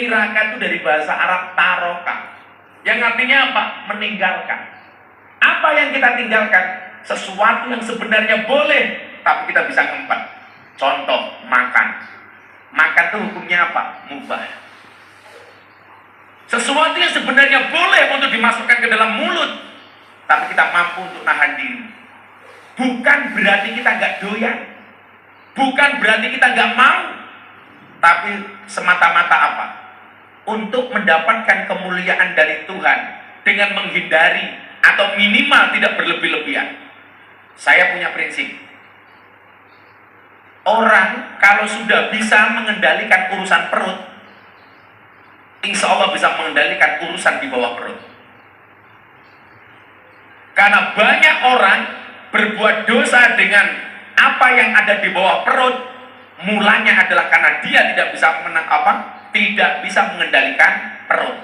Tiraka itu dari bahasa Arab taroka, yang artinya apa? Meninggalkan. Apa yang kita tinggalkan? Sesuatu yang sebenarnya boleh, tapi kita bisa ngempet. Contoh, makan. Makan itu hukumnya apa? Mubah. Sesuatu yang sebenarnya boleh untuk dimasukkan ke dalam mulut, tapi kita mampu untuk nahan diri. Bukan berarti kita nggak doyan, bukan berarti kita nggak mau, tapi semata-mata apa? Untuk mendapatkan kemuliaan dari Tuhan dengan menghindari atau minimal tidak berlebih-lebihan. Saya punya prinsip. Orang kalau sudah bisa mengendalikan urusan perut, insya Allah bisa mengendalikan urusan di bawah perut. Karena banyak orang berbuat dosa dengan apa yang ada di bawah perut, mulanya adalah karena dia tidak bisa tidak bisa mengendalikan perut.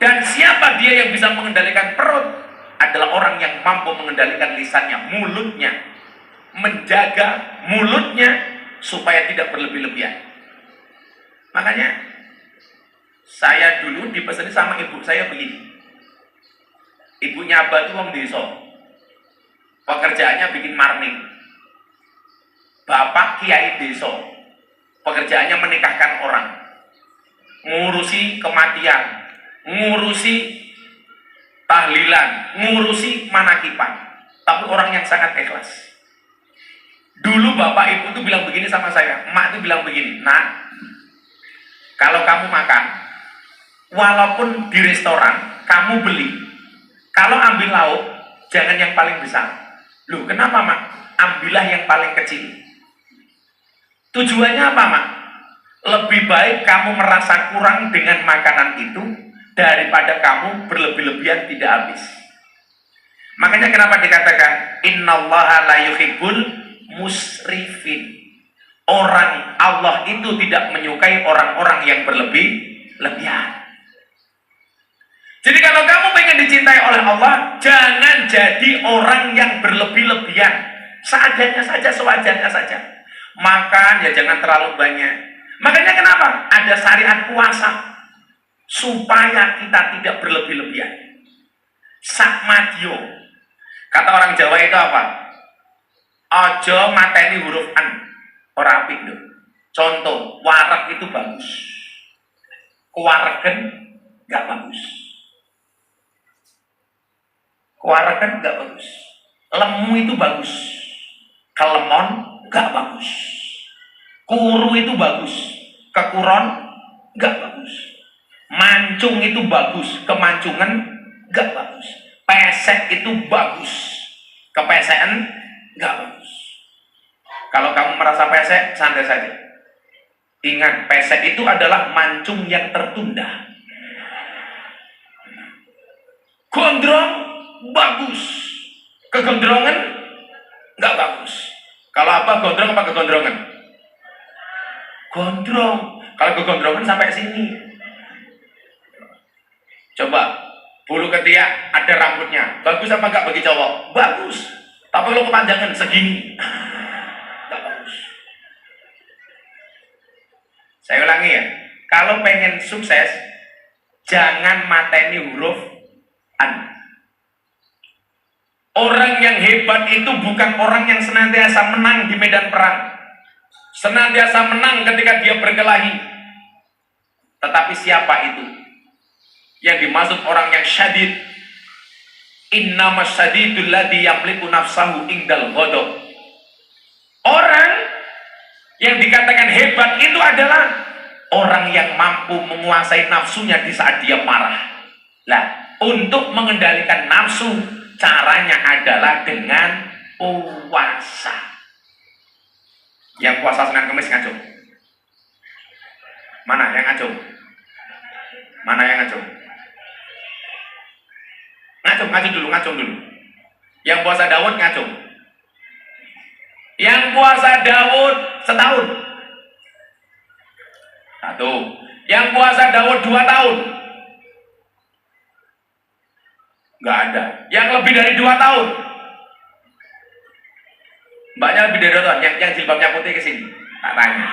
Dan siapa dia yang bisa mengendalikan perut? Adalah orang yang mampu mengendalikan lisannya, mulutnya, menjaga mulutnya supaya tidak berlebih-lebihan. Makanya saya dulu dipesani sama ibu saya begini. Ibunya Abah itu wong desa, pekerjaannya bikin marning. Bapak kiai desa, pekerjaannya menikahkan orang, ngurusi kematian, ngurusi tahlilan, ngurusi manakipan, tapi orang yang sangat ikhlas. Dulu bapak ibu itu bilang begini sama saya, emak itu bilang begini, nak, kalau kamu makan, walaupun di restoran, kamu beli, kalau ambil lauk, jangan yang paling besar. Loh, kenapa mak? Ambillah yang paling kecil. Tujuannya apa mak? Lebih baik kamu merasa kurang dengan makanan itu daripada kamu berlebih-lebihan tidak habis. Makanya kenapa dikatakan innallaha la yuhibbul musrifin. Orang Allah itu tidak menyukai orang-orang yang berlebih-lebihan. Jadi kalau kamu pengen dicintai oleh Allah, jangan jadi orang yang berlebih-lebihan. Seadanya saja, sewajarnya saja. Makan ya jangan terlalu banyak. Makanya kenapa? Ada syariat puasa supaya kita tidak berlebih-lebihan. Sakmadio. Kata orang Jawa itu apa? Ojo mateni huruf an. Ora apik lho. Contoh, wareg itu bagus. Kuwaregen enggak bagus. Kuwaregen enggak bagus. Lemu itu bagus. Kelemon enggak bagus. Kuru itu bagus. Kekuron enggak bagus. Mancung itu bagus, kemancungan enggak bagus. Pesek itu bagus, kepesekan enggak bagus. Kalau kamu merasa pesek, santai saja. Ingat, pesek itu adalah mancung yang tertunda. Gondrong bagus, kegondrongan enggak bagus. Kalau apa gondrong apa kegondrongan? Gondrong. Kalau kegondrongan sampai sini. Coba, bulu ketiak ada rambutnya, bagus apa enggak bagi cowok? Bagus. Tapi kalau kepanjangan segini, enggak bagus. Saya ulangi ya, kalau pengen sukses, jangan mateni huruf an. Orang yang hebat itu bukan orang yang senantiasa menang di medan perang, senantiasa menang ketika dia berkelahi. Tetapi siapa itu? Yang dimaksud orang yang syadid. Innamas syadidul ladzi yamliku nafsahu indal ghadab. Orang yang dikatakan hebat itu adalah orang yang mampu menguasai nafsunya di saat dia marah. Lah, untuk mengendalikan nafsu, caranya adalah dengan puasa. Yang puasa Senin Kamis ngacung. Mana yang ngacung? Mana yang ngacung? Ngacung dulu. Yang puasa Daud ngacung. Yang puasa Daud setahun. Satu. Yang puasa Daud 2 tahun. Nggak ada. Yang lebih dari 2 tahun. Mbaknya lebih dari 2 tahun. Yang jilbabnya putih ke sini. Tak tanya.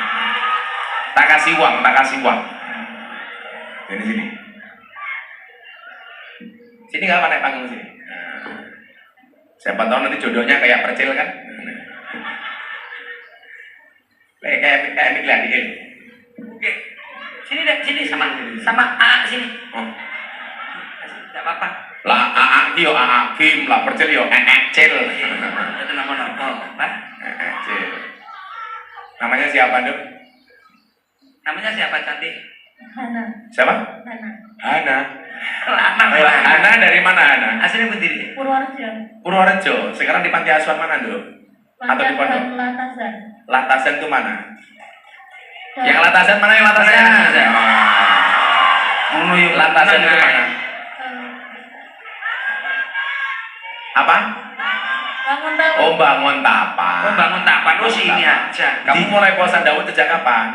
Tak kasih uang. Ini sini. Sini nggak apa naik panggung sini. Nah, siapa tahu nanti jodohnya kayak percil kan? Kayak Migliani. Oke. Sini deh, sini sama AA sini. Oh. Enggak apa-apa. Lah AA yo AA Kim, lah percil yo cil. Itu nama Pak. Cil. Namanya siapa, Dok? Namanya siapa cantik? Hana. Siapa? Hana. Hana. Lanang Oh, lah. Hana dari mana Hana? Aslinya berdiri. Purworejo. Purworejo. Sekarang di panti asuhan mana, Dok? Atau di pondok? Latasan. Latasan itu mana? Yang Latasan mana yang Latasan? Latasan. Ngono yuk Latasan itu mana? Apa? Bangun tahu. Oh, Bangun Tapan. Oh, Bangun Tapan. Oh, sini aja. Kamu mulai puasa Daud sejak kapan?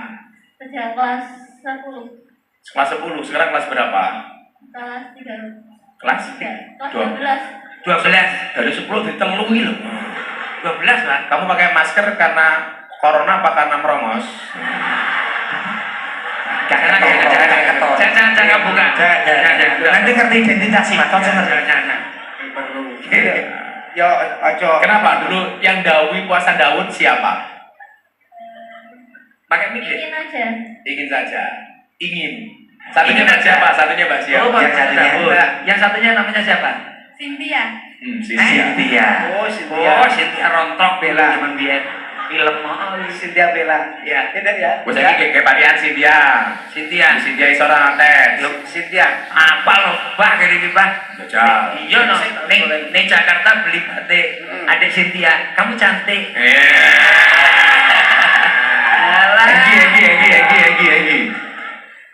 Sejak kelas 10. Kelas 10. Sekarang kelas berapa? Kelas 3. Kelas Kelas 12. 12. Dari 10 ditelungi loh. 12 lah. Kamu pakai masker karena corona apa karena merongos? Jangan buka. Nanti ngerti identitas Mas, Jangan. Ya, aja. Kenapa dulu yang dawi puasa Daud siapa? Pakai mic Ingin aja. Ingin saja. Ingin. Satunya Ingin Mbak aja. siapa? Satunya Mbak siapa? Oh, Yang satunya. Yang satunya namanya siapa? Cynthia. Cynthia. Cynthia. Oh, Cynthia rontok Bella. zaman biyen. Film Cynthia Bella. ya. Bener ya? Gue saya kayak varian Cynthia. Cynthia isora tes. Cynthia. Apa lo, Pak, gini Pak? Jajal. Iya no, neng Jakarta beli batik. Adik Cynthia, kamu cantik. Egi.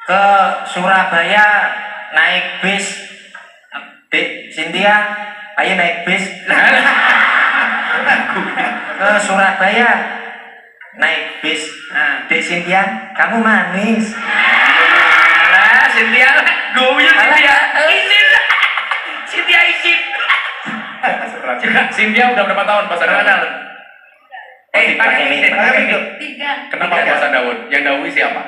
Ke Surabaya naik bis. Dek Cynthia, ayo naik bis. Ke Surabaya naik bis. Dek Cynthia, kamu manis. Alah, Cynthia lah, goyo Cynthia. Isin. Cynthia isin. Cynthia udah berapa tahun puasa Daud? Pakai ini. 3. Kenapa puasa Daud? Yang dawi siapa?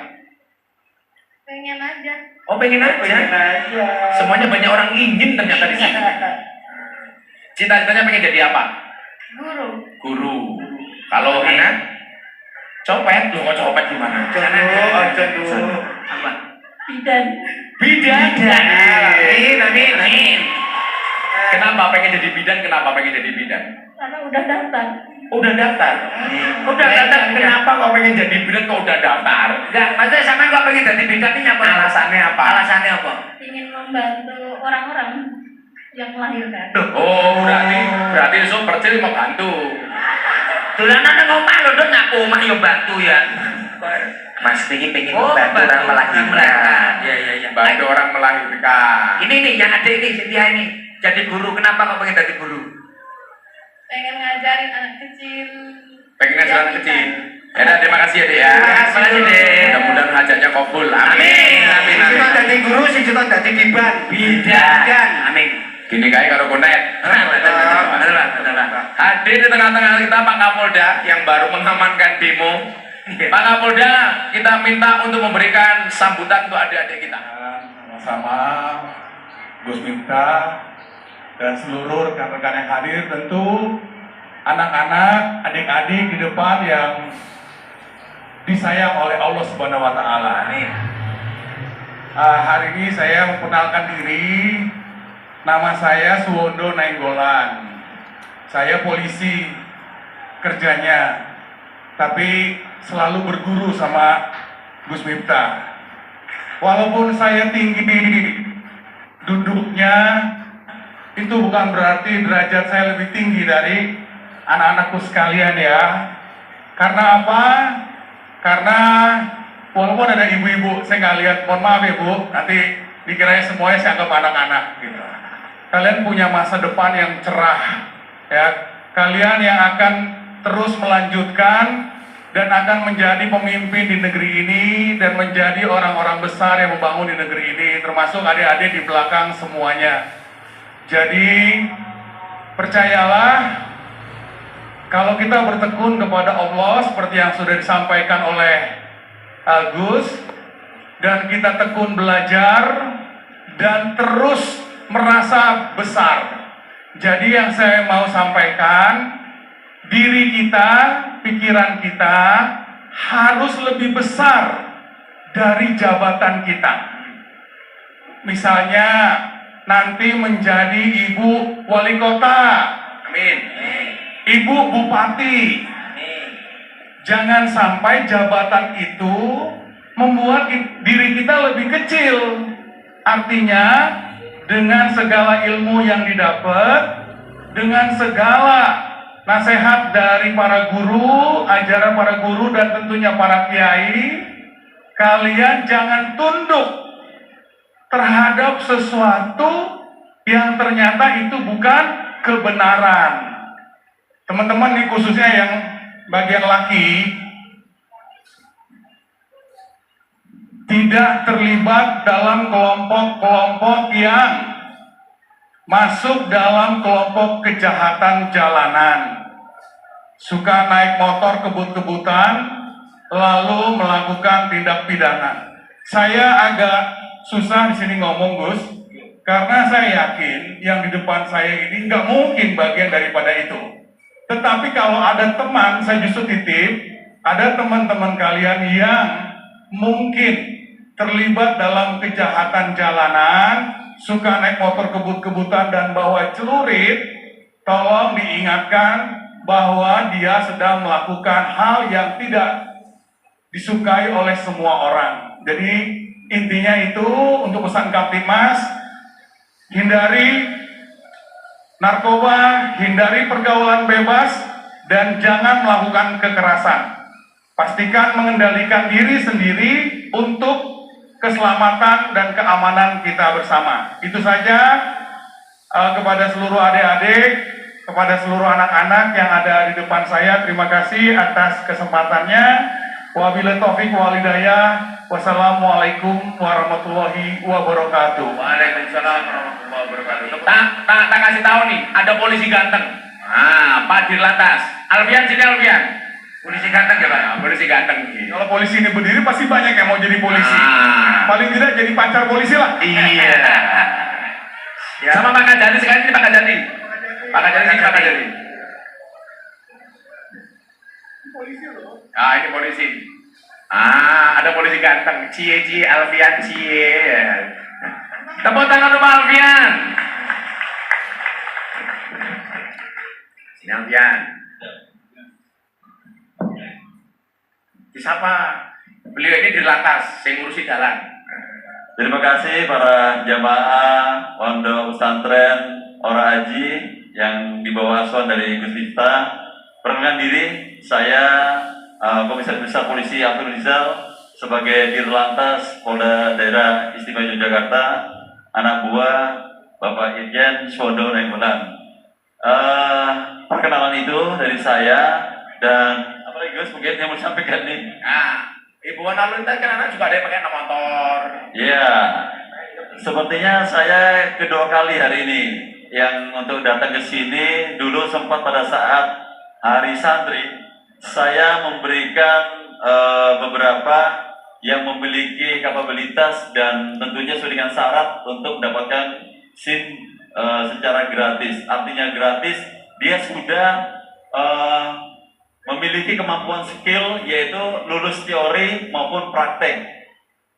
Pengen aja. Oh, pengen aja. Semuanya banyak orang ingin ternyata di sini. Cita-citanya pengen jadi apa? Guru. Guru. Kalau Hana? Copet. Loh, kok copet gimana? Apa? Bidan. Bidan. Amin. Kenapa pengen jadi bidan? Kenapa pengen jadi bidan? Karena udah daftar. Udah daftar. Kenapa kok pengen jadi bidan kok udah daftar? Enggak, maksudnya sama kok pengen jadi bidan ini apa? Alasannya apa? Alasannya apa? Ingin membantu orang-orang yang melahirkan. Oh, berarti so percil mau bantu. Dolanan nang omah lho, Dok, nak omah yo bantu ya. Mas Piki pengen Oh, membantu orang melahirkan. Iya. Bantu orang melahirkan. Ini nih yang ada ini Cynthia ini. Jadi guru, kenapa kok pengen jadi guru? Pengen ngajarin anak kecil. Pengen ngajarin anak kecil. Ya, udah, terima kasih ya, Dek ya. Terima kasih, Dek. Mudah-mudahan hajatnya kabul. Amin. Juta dadi guru, sing juta dadi kiban. Bidan. Amin. Gini kayak karo konet. Betul lah. Hadir di tengah-tengah kita Pak Kapolda yang baru mengamankan demo. Pak Kapolda, kita minta untuk memberikan sambutan untuk adik-adik kita. Sama-sama Gus Miftah dan seluruh rekan-rekan yang hadir, tentu anak-anak, adik-adik di depan yang disayang oleh Allah Subhanahu wa taala. Hari ini saya memperkenalkan diri. Nama saya Suwondo Nainggolan. Saya polisi kerjanya, tapi selalu berguru sama Gus Miftah. Walaupun saya tinggi duduknya, itu bukan berarti derajat saya lebih tinggi dari anak-anakku sekalian ya. Karena apa? Karena walaupun ada ibu-ibu, saya nggak lihat, mohon maaf ya Bu, nanti dikiranya semuanya saya anggap anak-anak gitu. Kalian punya masa depan yang cerah, ya. Kalian yang akan terus melanjutkan dan akan menjadi pemimpin di negeri ini dan menjadi orang-orang besar yang membangun di negeri ini, termasuk adik-adik di belakang semuanya. Jadi percayalah, kalau kita bertekun kepada Allah seperti yang sudah disampaikan oleh Agus, dan kita tekun belajar dan terus merasa besar. Jadi yang saya mau sampaikan, diri kita, pikiran kita harus lebih besar dari jabatan kita. Misalnya nanti menjadi ibu wali kota, Amin. ibu bupati. Jangan sampai jabatan itu membuat diri kita lebih kecil. Artinya dengan segala ilmu yang didapat, dengan segala nasihat dari para guru, ajaran para guru dan tentunya para kiai, kalian jangan tunduk terhadap sesuatu yang ternyata itu bukan kebenaran. Teman-teman nih, khususnya yang bagian laki, tidak terlibat dalam kelompok-kelompok yang masuk dalam kelompok kejahatan jalanan, suka naik motor kebut-kebutan lalu melakukan tindak pidana. Saya agak susah di sini ngomong, Gus, karena saya yakin yang di depan saya ini nggak mungkin bagian daripada itu. Tetapi kalau ada teman, saya justru titip, ada teman-teman kalian yang mungkin terlibat dalam kejahatan jalanan, suka naik motor kebut-kebutan dan bawa celurit, tolong diingatkan bahwa dia sedang melakukan hal yang tidak disukai oleh semua orang. Jadi intinya itu untuk pesan Kaptimas, hindari narkoba, hindari pergaulan bebas, dan jangan melakukan kekerasan. Pastikan mengendalikan diri sendiri untuk keselamatan dan keamanan kita bersama. Itu saja kepada seluruh adik-adik, kepada seluruh anak-anak yang ada di depan saya. Terima kasih atas kesempatannya. Wabillahi taufiq wal hidayah. Wassalamualaikum warahmatullahi wabarakatuh. Waalaikumsalam warahmatullahi wabarakatuh. Tak kasih tahu nih, ada polisi ganteng. Pak Dirlantas. Alfian, sini Alfian. Polisi ganteng ya, Pak? Polisi ganteng. Kalau polisi ini berdiri pasti banyak yang mau jadi polisi. Paling tidak jadi pacar polisi lah. Iya. Sama Pak Kajati sekali ini, Pak Kajati. Pak Kajati sini, Pak Kajati. Ini polisi. Ada polisi ganteng. Cie Alfian cie. Tepuk tangan untuk Pak Alfian. Sini Alfian. Siapa? Beliau ini Dirlantas, saya ngurusi jalan. Terima kasih para jamaah pondok pesantren Ora Aji yang dibawa asuhan dari Gus Miftah. Perkenalkan diri, saya Komisaris Besar Polisi Abdul Rizal sebagai Dirlantas Polda Daerah Istimewa Yogyakarta, anak buah Bapak Irjen Suwondo Nainggolan. Perkenalan itu dari saya, dan apa lagi Gus mungkin yang mau disampaikan nih? Ibu lalu lintas kan anak juga ada yang pakai motor. Iya, sepertinya saya kedua kali hari ini yang untuk datang ke sini. Dulu sempat pada saat hari santri, saya memberikan beberapa yang memiliki kapabilitas dan tentunya sesuai dengan syarat untuk mendapatkan SIM secara gratis. Artinya gratis, dia sudah memiliki kemampuan skill yaitu lulus teori maupun praktek,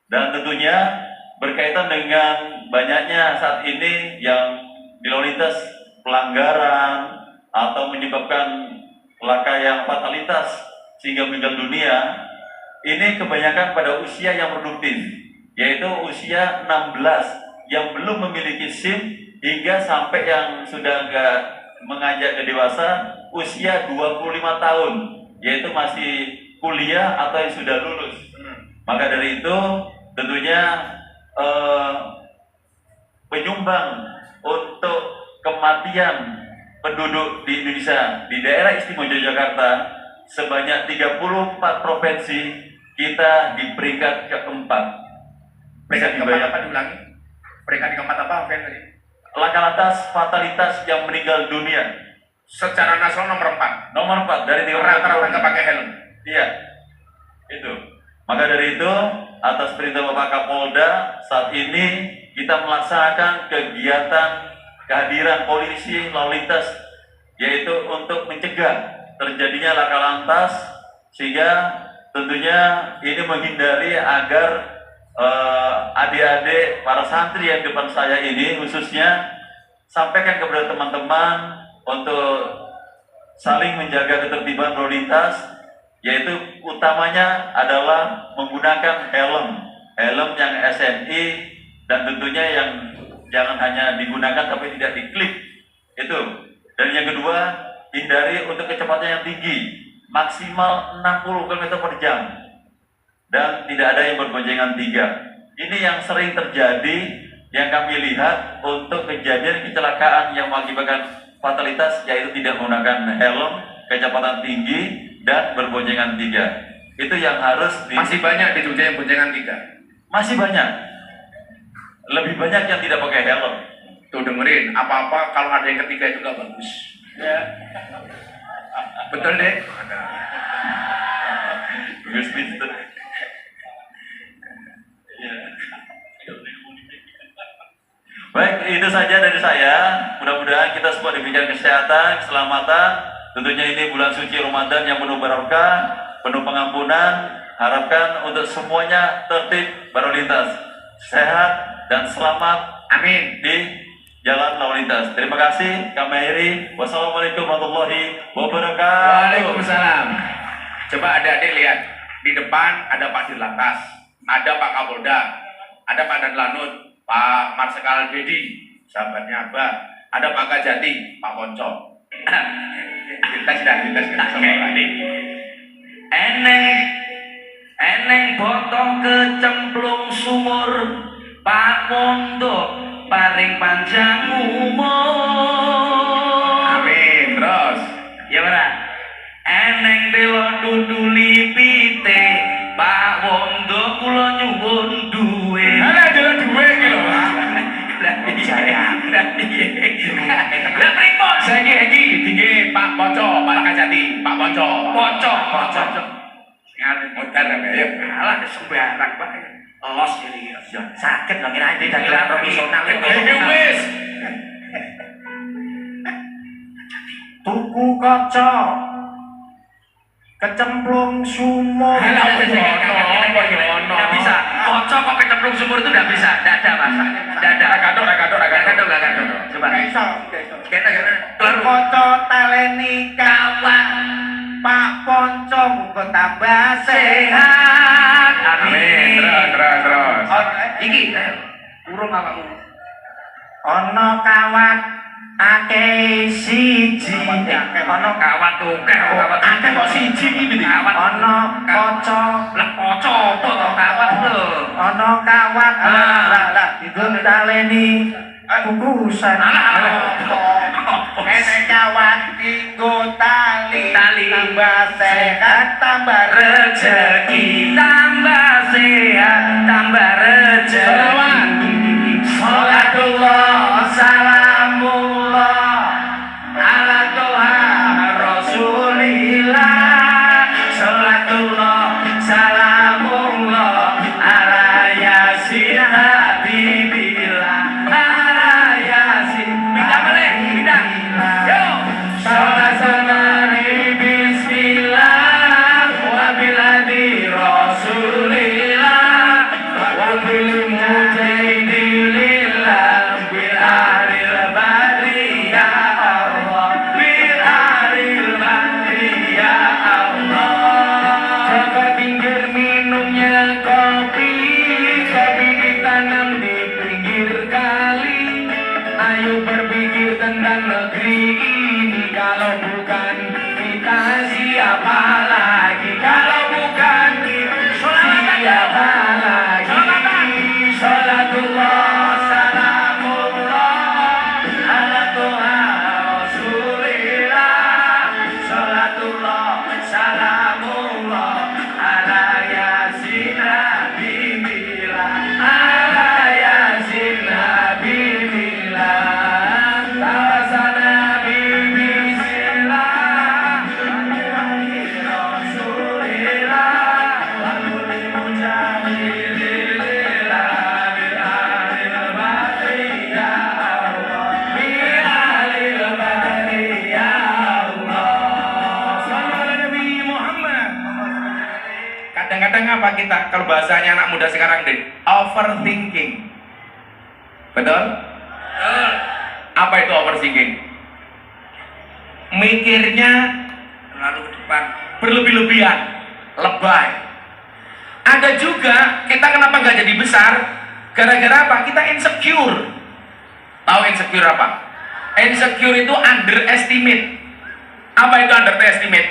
dan tentunya berkaitan dengan banyaknya saat ini yang di lalu lintas pelanggaran atau menyebabkan laka yang fatalitas sehingga meninggal dunia. Ini kebanyakan pada usia yang produktif, yaitu usia 16 yang belum memiliki SIM hingga sampai yang sudah enggak menganjak ke dewasa usia 25 tahun, yaitu masih kuliah atau yang sudah lulus. Maka dari itu tentunya penyumbang untuk kematian penduduk di Indonesia di daerah istimewa Yogyakarta sebanyak 34 provinsi, kita di peringkat keempat. Peringkat keempat apa diulangi? Peringkat keempat apa Alfian tadi? Laka lantas fatalitas yang meninggal dunia Secara nasional nomor 4. nomor 4 dari 34 Rata-rata nggak pakai helm. Iya, itu. Maka dari itu, atas perintah Bapak Kapolda, saat ini kita melaksanakan kegiatan kehadiran polisi lalu lintas, yaitu untuk mencegah terjadinya laka lantas, sehingga tentunya ini menghindari agar adik-adik para santri yang depan saya ini khususnya sampaikan kepada teman-teman untuk saling menjaga ketertiban lalu lintas, yaitu utamanya adalah menggunakan helm yang SNI, dan tentunya yang jangan hanya digunakan tapi tidak diklip itu. Dan yang kedua, hindari untuk kecepatan yang tinggi, maksimal 60 km per jam, dan tidak ada yang berboncengan tiga. Ini yang sering terjadi, yang kami lihat untuk kejadian kecelakaan yang mengakibatkan fatalitas, yaitu tidak menggunakan helm, kecepatan tinggi, dan berboncengan tiga. Itu yang harus Masih banyak di Jogja yang boncengan 3. masih banyak, lebih banyak yang tidak pakai helm. Tuh dengerin, apa-apa kalau ada yang ketiga itu nggak bagus. Ya. Betul deh. Bagus itu. Ya. Baik, itu saja dari saya. Mudah-mudahan kita semua diberikan kesehatan, keselamatan. Tentunya ini bulan suci Ramadan yang penuh barokah, penuh pengampunan. Harapkan untuk semuanya tertib berlalu lintas, sehat dan selamat. Amin di jalan lalu lintas. Terima kasih. Kami akhiri. Wassalamualaikum warahmatullahi wabarakatuh. Waalaikumsalam. Coba adik-adik lihat, di depan ada Pak Dirlantas, ada Pak Kapolda, ada Pak Danlanut, Pak Marsikal Dedi, sahabatnya Abah, ada Pak Kajati, Pak Ponco. Dites sama orang ini. Eneng botong kecemplung sumur, Pak Mondo paring panjang umur. Amin. Terus. Ya ora. Eneng dewa duduli pite, Pak Wondo kula nyuwun duwe. Ada jalan dua iki lho. Lah pripun? Saiki tinggi Pak Ponco, Pak Kajati, Pak Ponco. Ponco. Ngarep modar ya. Alah sembarang Pak. Los ini. Ya, sakit dong kira ini dari profesional. Wis. Tuku kaca kecemplung sumur. Alah, ono. Nggak bisa. Ponco kok kecemplung sumur itu nggak bisa. Nggak ada Mas. Nggak ada. Ragadok. Coba. Kita keluar. Kaca taleni kawan Pak Ponco muga tambah sehat. Amin. Terus. Iki urung awakmu. Ana kawat akeh siji. Ono kawat akeh Kok siji iki kawat. Ana kaca, Lah kaca apa to kawat lho. ana kawat. Ah. Lah itu taleni kukusan. Enek kawat tinggo tali. Tambah sehat, tambah Rezeki tambah sehat, tambah rezeki. Salatullah, salamullah ala Toha Rasulillah. Salatullah, salamullah ala Yasin Habibillah. Ala Yasin Pindah. Yo. Salat sanari bismillah wa biladi Rasulillah wa bil mujahidilillah bil aril badri ya Allah, bil aril badri ya Allah. Jaga pinggir minumnya kopi ditanam di pinggir kali. Ayo berpikir tentang negeri ini, kalau bukan kita siapa lagi? Kalau bukan kita siapa lagi? Salatullah, salamullah ala Toha Rasulillah. Salatullah, salamullah ala Yasin Habibillah. Ala Yasin Habibillah. Tawasana bismillah. kadang apa kita, kalau bahasanya anak muda sekarang deh, overthinking. Betul? Betul. Apa itu overthinking? Mikirnya Lalu ke depan. berlebih-lebihan, lebay. Ada juga kita kenapa nggak jadi besar? Gara-gara apa? Kita insecure. Tahu insecure apa? Insecure itu underestimate. Apa itu underestimate?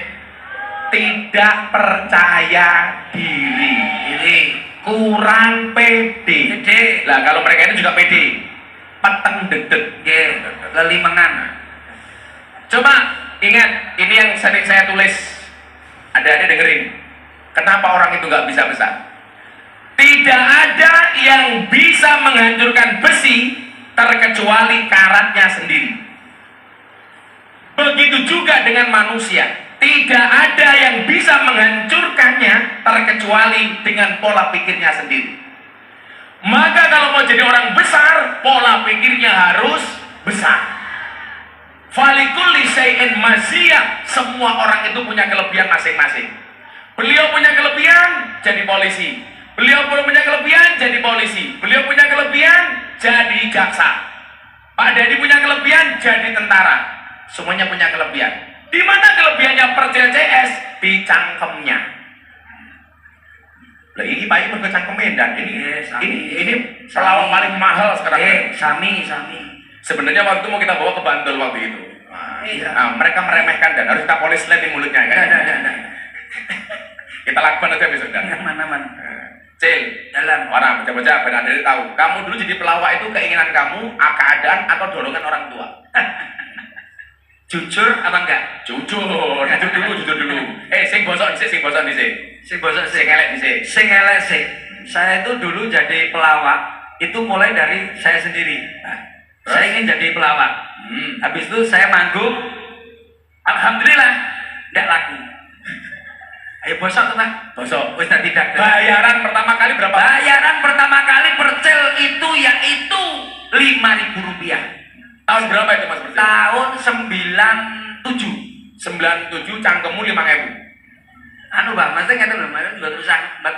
Tidak percaya diri. Kurang pede. Lah kalau mereka itu juga pede. Peteng dedek. Lelimengan. Coba ingat, ini yang sering saya tulis. Ada dengerin. Kenapa orang itu nggak bisa besar? Tidak ada yang bisa menghancurkan besi terkecuali karatnya sendiri. Begitu juga dengan manusia. Tidak ada yang bisa menghancurkannya terkecuali dengan pola pikirnya sendiri. Maka kalau mau jadi orang besar, pola pikirnya harus besar. Falikulli syai'in maziyah. Semua orang itu punya kelebihan masing-masing. Beliau punya kelebihan jadi polisi. Beliau punya kelebihan jadi polisi. Beliau punya kelebihan jadi jaksa. Pak Dedi punya kelebihan jadi tentara. Semuanya punya kelebihan. Di mana kelebihannya Percil CS? Di cangkemnya. Lah ini Pak Ibu bercangkemin dan ini pelawak paling mahal sekarang. Sami. Sebenarnya waktu itu mau kita bawa ke Bantul waktu itu. Nah, mereka meremehkan dan harus kita polis lem di mulutnya kan? Kita lakukan aja besok kan? Aman. Cil, Jalan. orang bocah-bocah benar dari tahu. Kamu dulu jadi pelawak itu keinginan kamu, keadaan atau dorongan orang tua? Jujur apa enggak? Jujur dulu. Sing bosok dhisik. Sing bosok Sing elek dhisik. Sing elek sih. Saya itu dulu jadi pelawak itu mulai dari saya sendiri. Saya ingin jadi pelawak. Habis itu saya manggung. Alhamdulillah enggak laku. Ayo bosok teman. Bosok. Wis tak tidak. Bayaran pertama kali berapa? Bayaran pertama kali Percil itu yaitu Rp5.000. Tahun berapa itu Mas Percil? Tahun 97. 97 cangkemmu 5.000. Anu Mbak, maksudnya ngeten lho, maksudnya juga terus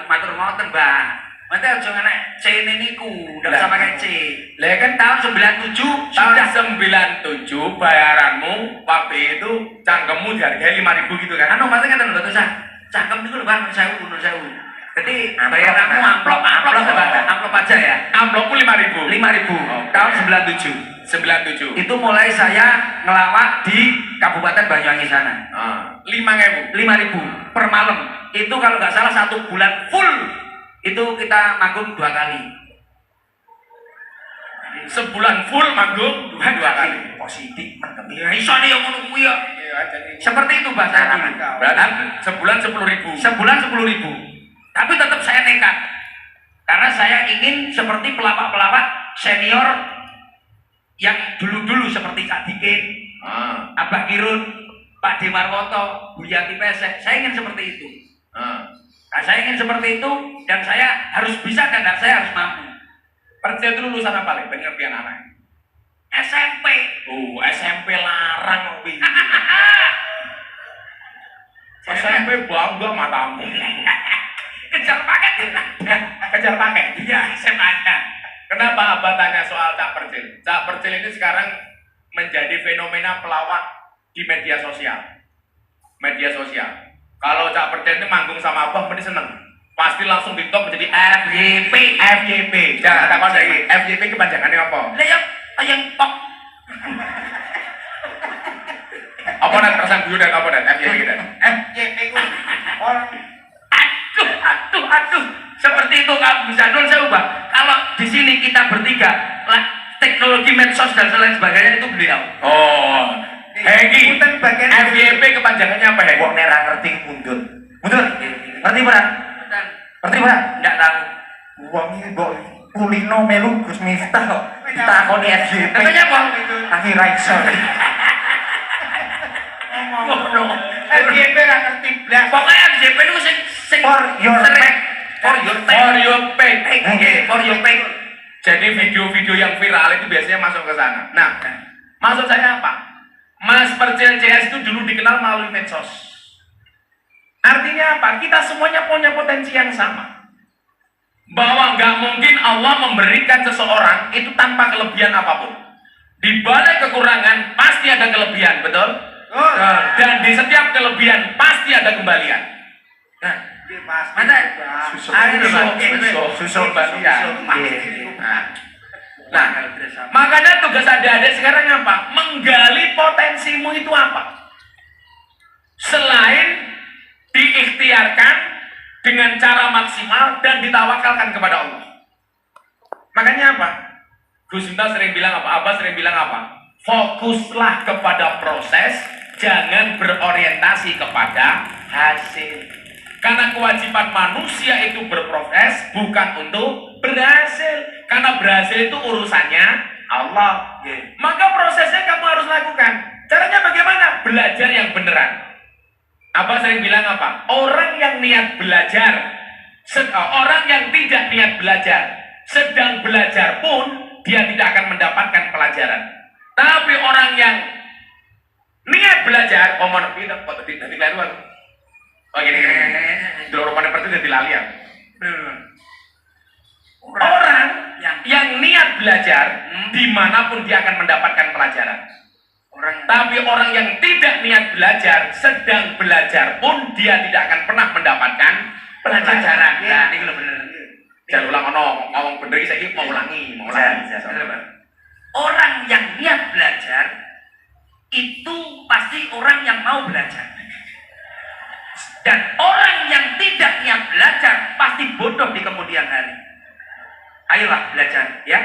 matur ngoten Mbak. Maksudnya aja ngenek C ini niku, ndak usah pakai C. Lah kan Tahun 97 tahun sudah 97 bayaranmu waktu itu cangkemmu dihargai 5.000 gitu kan? anu maksudnya ngeten lho, ndak usah. Cangkem niku lho Pak, nur sewu. Jadi bayaranmu amplop aja ya. Amplopmu 5.000. 5.000 tahun 97. 97. Itu mulai saya ngelawak di Kabupaten Banyuwangi sana. 5.000. 5.000 per malam. Itu kalau nggak salah 1 bulan full itu kita manggung 2 kali. Sebulan full manggung 2 kali. Positif mantap. Ya iso nih yang ngono kuwi ya. Seperti itu bahasa dulu. Berarti sebulan 10.000. Sebulan 10.000. Tapi tetap saya nekat. Karena saya ingin seperti pelawak-pelawak senior yang dulu-dulu seperti Cak Dikin, Abah Kirun, Pak Demarwoto, Bu Yati Pesek. Saya ingin seperti itu. Nah, saya ingin seperti itu dan saya harus bisa dan saya harus mampu. Percil itu lulusan apa lagi? Pengertian anak. SMP. SMP larang lebih. SMP bangga matamu. Kejar paket. Kejar paket. Iya, SMA-nya. Kenapa Abah tanya soal Cak Percil? Cak Percil ini sekarang menjadi fenomena pelawak di media sosial. Kalau Cak Percil ini manggung sama Abah, mesti seneng. Pasti langsung di top menjadi FYP. Jangan takut lagi. FYP kepanjangannya apa? Lah yang pok. Apa net perasaan gue dan apa net? FYP dan FYP ku. Aduh. Seperti itu kalau bisa dulu saya ubah. Kalau di sini kita bertiga, lah teknologi medsos dan lain sebagainya itu beliau. Hengki. FYP kepanjangannya apa Hengki? Kok nera ngerti mundur. Ngerti ora? Ngerti ora? Enggak tahu. Wong iki kok kulino melu Gus Miftah kok ditakoni FYP. Namanya apa? Akhir iso. Ngono. FYP ra ngerti blas. Pokoknya FYP itu sing For your sering. For your pay. Jadi video-video yang viral itu biasanya masuk ke sana. Nah, maksud saya apa? Mas Percil CS itu dulu dikenal melalui medsos. Artinya apa? Kita semuanya punya potensi yang sama. Bahwa nggak mungkin Allah memberikan seseorang itu tanpa kelebihan apapun. Di balik kekurangan pasti ada kelebihan, betul? Dan di setiap kelebihan pasti ada kembalian. Nah, Mana? susu kembalian. Nah, makanya tugas adik-adik sekarang apa? Menggali potensimu itu apa? Selain diikhtiarkan dengan cara maksimal dan ditawakalkan kepada Allah. Makanya apa? Gus Miftah sering bilang apa? Abah sering bilang apa? Fokuslah kepada proses, jangan berorientasi kepada hasil. Karena kewajiban manusia itu berproses bukan untuk berhasil. Karena berhasil itu urusannya Allah. Maka prosesnya kamu harus lakukan. Caranya bagaimana? Belajar yang beneran. Abah sering bilang apa? Orang yang niat belajar, orang yang tidak niat belajar, sedang belajar pun dia tidak akan mendapatkan pelajaran. Tapi orang yang niat belajar, omong tidak kok tadi lari. Oh gini, dulu pada pertu jadi lalian. Orang yang niat belajar, dimanapun dia akan mendapatkan pelajaran. Tapi orang yang tidak niat belajar, sedang belajar pun dia tidak akan pernah mendapatkan pelajaran. Nah, ini lo bener. Jangan ulang ngomong bener, saya mau ulangi. Orang yang niat belajar itu pasti orang yang mau belajar. Dan orang yang tidak niat belajar pasti bodoh di kemudian hari. Ayolah belajar, ya.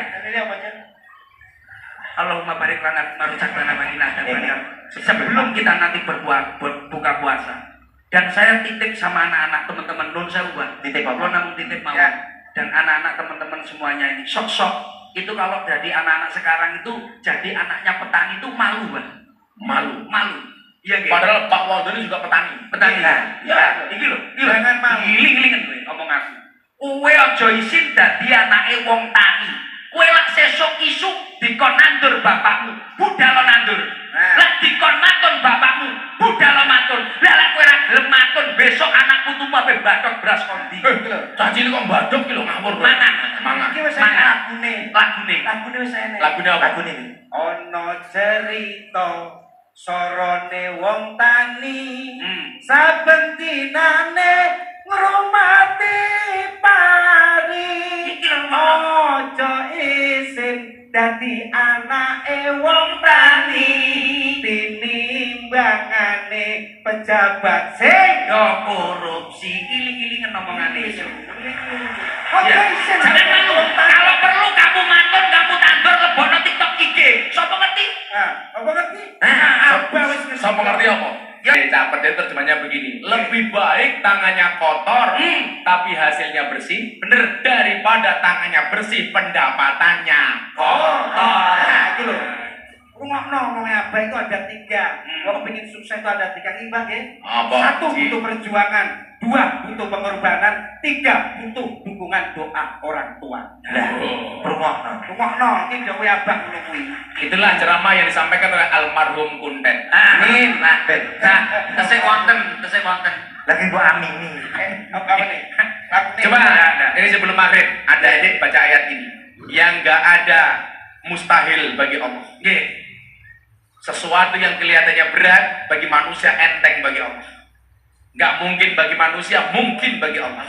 Allahumma barik lana marusak lana madinah dan madinah. Sebelum kita nanti buka puasa, dan saya titip sama anak-anak teman-teman non sewa, titip apa? Namun titip mau. Ya. Dan anak-anak teman-teman semuanya ini sok-sok itu kalau jadi anak-anak sekarang itu jadi anaknya petani itu malu, Bang. Malu. Iya, gitu. Padahal Pak Waldo juga petani. Ya, iki lho. Jangan mau. Giling-gilingan kowe ngomong aku. Kowe aja isin dadi anake wong tani. Kowe lak sesuk isuk dikon nandur bapakmu, budal nandur. Lek dikon matur bapakmu, budal matur. Lah lek kowe ora gelem matur, besok anak putumu ape bathok beras kondi. Caci kok badok ki lho ngawur. Mana? Iki wis lagune wis enek. Lagune apa? Lagune. Ana cerita sorone wong tani saben dinane ngrumati pari aja isin dadi anake wong tani tinimbangane pejabat sing korupsi iling-ilingan omongane iso. aja isin Jangan malu. Kalau perlu kamu matur, kamu tandur lebono TikTok IG. Sopo ngerti? apa ngerti Siapa ngerti apa? Capek deh terjemahnya begini. Lebih baik tangannya kotor, tapi hasilnya bersih, bener, daripada tangannya bersih, pendapatannya kotor. Nah, itu loh. Rungokno ngomongnya apa itu ada 3. Kalau pengen sukses itu ada 3 imbang ya. Apa? 1 butuh perjuangan, 2 butuh pengorbanan, 3 butuh dukungan doa orang tua. Rungokno, ini jauh abang ngono kuwi. Itulah ceramah yang disampaikan oleh almarhum Kuntet. Amin. Nah, tesih wonten. Lagi Bu amini. Apa nih? Coba, ini sebelum maghrib, ada adik baca ayat ini. Yang gak ada mustahil bagi Allah. Sesuatu yang kelihatannya berat bagi manusia, enteng bagi Allah. Gak mungkin bagi manusia, mungkin bagi Allah.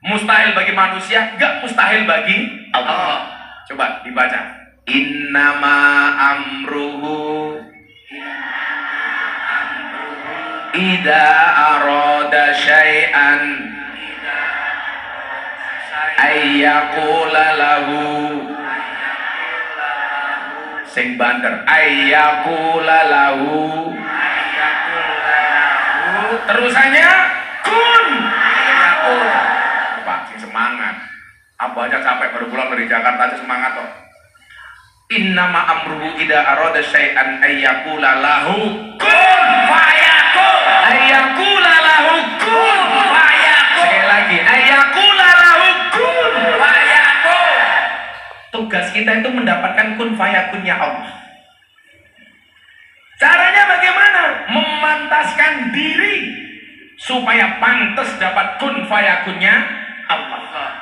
Mustahil bagi manusia, gak mustahil bagi Allah. Coba dibaca. Innama amruhu idza arada syai'an ayyaqula lahu sing banter ayyaqula lahu terusannya kun Pak sing semangat apa aja sampai baru pulang dari Jakarta aja semangat toh. Innama amruhu idza arada syai'an ayyaqula lahu kun fayakun ayyaqula lahu kun fayakun sekali lagi ayyaqula lahu kun fayakun. Tugas kita itu mendapatkan kun fayakunnya Allah. Caranya bagaimana? Memantaskan diri supaya pantas dapat kun fayakunnya Allah.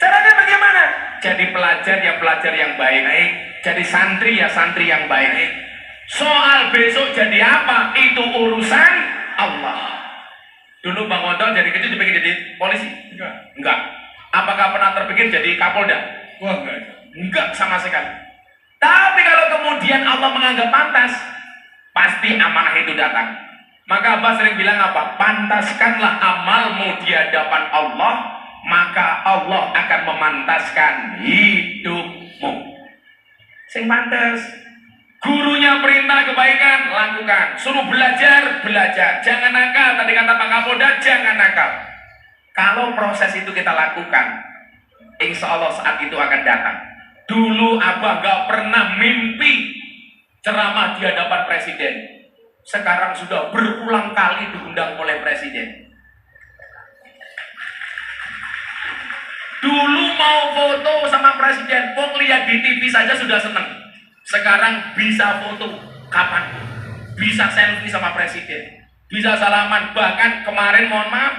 Caranya bagaimana? Jadi pelajar yang baik, jadi santri yang baik. Soal besok jadi apa, itu urusan Allah. Dulu Bang Ondo jadi kecil dipikir jadi polisi? Enggak. Apakah pernah terpikir jadi Kapolda? Wah, enggak. Enggak sama sekali. Tapi kalau kemudian Allah menganggap pantas, pasti amanah itu datang. Maka Abah sering bilang apa? Pantaskanlah amalmu di hadapan Allah, maka Allah akan memantaskan hidupmu. Sing pantas. Gurunya perintah kebaikan, lakukan. Suruh belajar, belajar. Jangan nakal, tadi kata Pak Kapolda, jangan nakal. Kalau proses itu kita lakukan, insya Allah saat itu akan datang. Dulu Abah gak pernah mimpi ceramah di hadapan presiden. Sekarang sudah berulang kali diundang oleh presiden. Dulu mau foto sama presiden, kok lihat di TV saja sudah senang. Sekarang bisa foto kapan? Bisa selfie sama presiden, bisa salaman. Bahkan kemarin mohon maaf,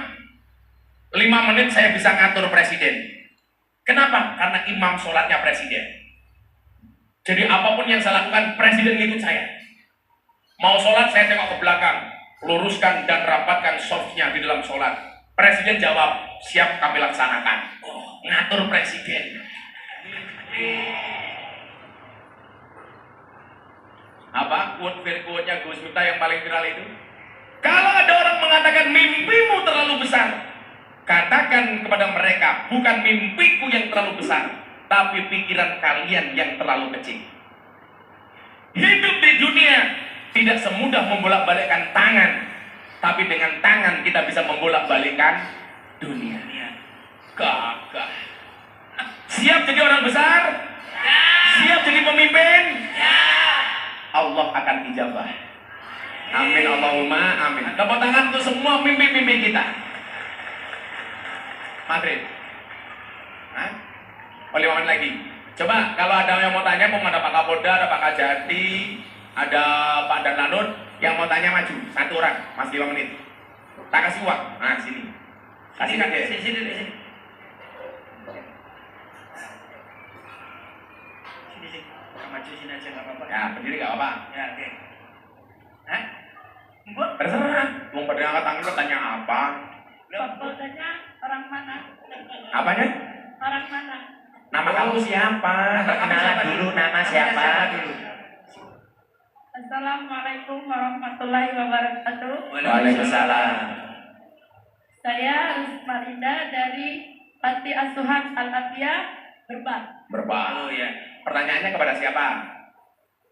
5 menit saya bisa ngatur presiden. Kenapa? Karena imam sholatnya presiden. Jadi apapun yang saya lakukan, presiden ikut saya. Mau sholat, saya tengok ke belakang, luruskan dan rapatkan softnya di dalam sholat. Presiden jawab, siap kami laksanakan. Oh, ngatur presiden. Apa quote-nya Gus Miftah yang paling viral itu? Kalau ada orang mengatakan mimpimu terlalu besar, katakan kepada mereka, bukan mimpiku yang terlalu besar, tapi pikiran kalian yang terlalu kecil. Hidup di dunia tidak semudah membolak-balikkan tangan, tapi dengan tangan kita bisa membolak-balikkan dunia. Gagah. Siap jadi orang besar? Ya. Siap jadi pemimpin? Ya. Allah akan ijabah. Amin Allahumma amin. Tepuk tangan untuk semua mimpi-mimpi kita. Madrid. Hah? Oh, 5 menit lagi. Coba kalau ada yang mau tanya, mau ada Pak Kapolda, ada Pak Kajati, ada Pak Danlanut, yang mau tanya maju. 1 orang, masih 5 menit. Tak kasih uang. Nah, sini. Kasih kan ya? Sini. Maju sini aja nggak apa-apa. Ya, berdiri nggak apa-apa. Ya, oke. Hah? Mbok? Terserah. Mau pada angkat tangan lo tanya apa? Kapolanya orang mana? Apanya? Orang mana? Nama kamu siapa? Perkenalan dulu, nama siapa dulu? Assalamualaikum warahmatullahi wabarakatuh. Waalaikumsalam. Saya Rusmalinda dari Panti Asuhan Al-Afiyah Berbah. Berbah. Oh ya. Pertanyaannya kepada siapa?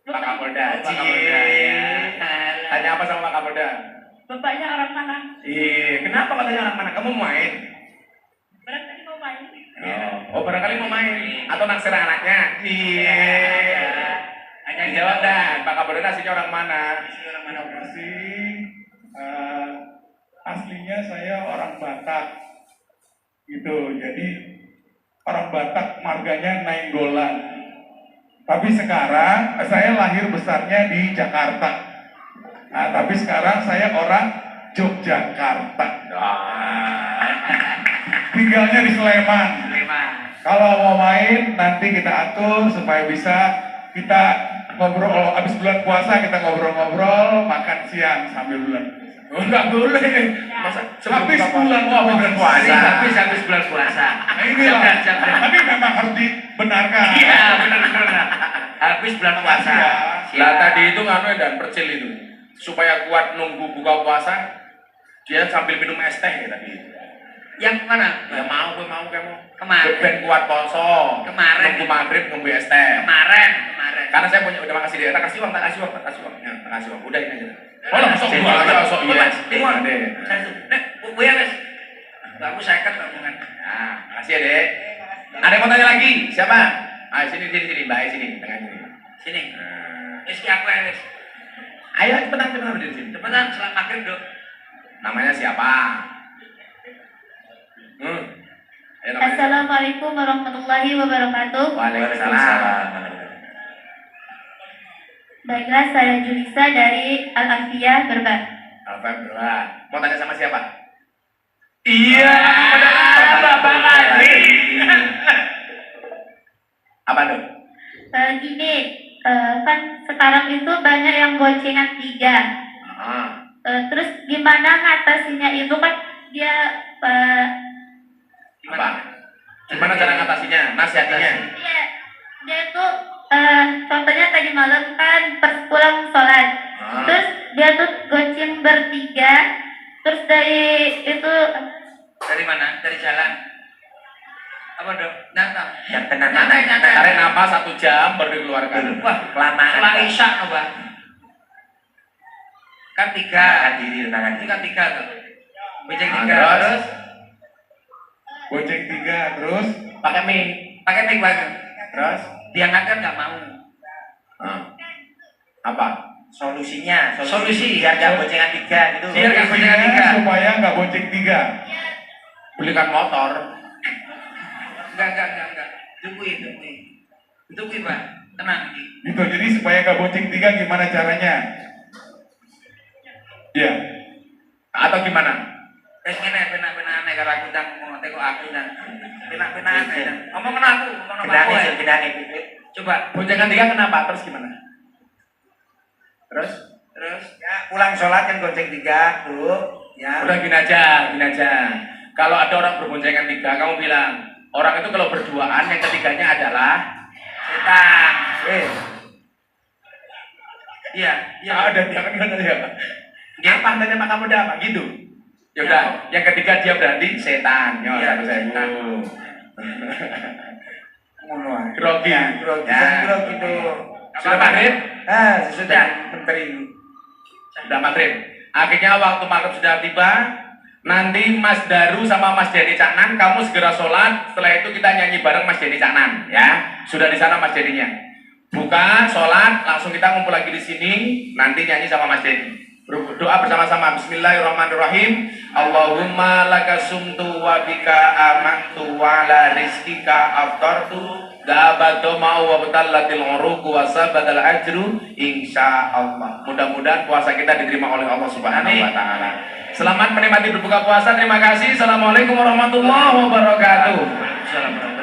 Pak Kapolda. Pak Kapolda, ya. Tanya apa sama Pak Kapolda? Bapaknya orang mana? Kenapa katanya orang mana? Kamu main? Barangkali mau main. Oh, barangkali mau main atau naksir anaknya? Hanya Dijawab dan Pak Kapolda aslinya orang mana? orang mana? Aslinya saya orang Batak. Gitu. Jadi orang Batak marganya Nainggolan. Tapi sekarang saya lahir besarnya di Jakarta. Nah, tapi sekarang saya orang Yogyakarta. Tinggalnya di Sleman. Kalau mau main nanti kita atur supaya bisa kita ngobrol. Habis bulan puasa kita ngobrol-ngobrol, makan siang sambil bulan. Oh, enggak boleh. Masa Habis bulan puasa. Habis bulan puasa. Nah, inilah. Tapi memang harus dibenarkan. Iya, benar. Habis bulan puasa. Lah tadi itu nganu dan percil itu. Supaya kuat nunggu buka puasa, dia sambil minum es teh ya tadi. Yang mana? Ya mau kamu. Kemarin. Ben kuat poso. Kemarin. Nunggu maghrib nunggu es teh. Kemarin. Karena saya punya udah makasih dia. Tak kasih uang. Ya, tak kasih uang. Udah ini aja. Oh, langsung gua aja sok iya. Gimana deh? Nek, buya guys. Bagus saya kan omongan. Nah, makasih ya, Dek. Ada yang mau tanya lagi? Siapa? Ah, sini, Mbak, sini, tengah sini. Sini. Nah. Wis aku ya wis. Ayo cepetan berdiri sini. Cepetan setelah maghrib, Dok. Namanya siapa? Ayo namanya. Assalamualaikum warahmatullahi wabarakatuh. Waalaikumsalam. Baiklah, saya Julisa dari Al-Afiyah Berbah. Alhamdulillah. Mau tanya sama siapa? Iya, Bapak lagi. apa tuh? Gini, kan sekarang itu banyak yang boncengan 3. Terus gimana ngatasinya itu kan dia Apa? Gimana cara ngatasinya? Nasihatinya? dia itu contohnya tadi malam kan pas pulang sholat, terus dia tuh gonceng bertiga, terus dari itu Dari mana? Dari jalan. Apa dok? Datang. Yang tenang Tarik nafas 1 jam baru dikeluarkan. Wah, kelamaan. selang isya loh bang. Kan 3. Diri tenang Ini kan 3 tuh. Bojeng 3 Terus? terus Goceng 3 terus Pakai mie. pakai mic bang. Terus? Diangkat kan nggak mau. Apa? Solusinya, Solusi. biar gak boncengan 3 gitu. Biar gak boncengan solusinya 3. supaya nggak bonceng 3. Belikan motor. Enggak. Tungguin Pak. Tenang nih. Gitu, jadi supaya nggak bonceng 3 gimana caranya? Ya, Atau gimana? Kene benar-benar nek karo aku ndang ngomong teko aku ndang. Benar-benar ndang. Ngomong kena aku, ngomong apa Benane kowe. sih, benane. Coba Boncengan 3 kenapa? Terus gimana? Terus? Ya, pulang sholat kan gonceng 3 tuh. Ya. Udah gini aja. Kalau ada orang berboncengan 3, kamu bilang orang itu kalau berduaan yang ketiganya adalah setan. iya. Ada dia kan ya. Apa tanya sama kamu udah apa gitu? Ya udah, yang ketiga dia berarti setan. Yo, Iya, 1.000. Ngono ae. Grogi. Grogi Ya. itu. Sudah maghrib? Sudah menteri. Sudah maghrib. Akhirnya waktu maghrib sudah tiba. Nanti Mas Daru sama Mas Denny Caknan, kamu segera sholat. Setelah itu kita nyanyi bareng Mas Denny Caknan, ya. Sudah di sana Mas Denny-nya. Buka, sholat, langsung kita ngumpul lagi di sini. Nanti nyanyi sama Mas Denny. Doa bersama-sama. Bismillahirrahmanirrahim. Allahumma laka sumtu wa bika amantu wa ala rizkika aftartu dabat doma'u wa batallatil uruku wa sabatal ajru insyaallah. Mudah-mudahan puasa kita diterima oleh Allah Subhanahu wa taala. Selamat menikmati berbuka puasa. Terima kasih. Assalamualaikum warahmatullahi wabarakatuh. Assalamualaikum.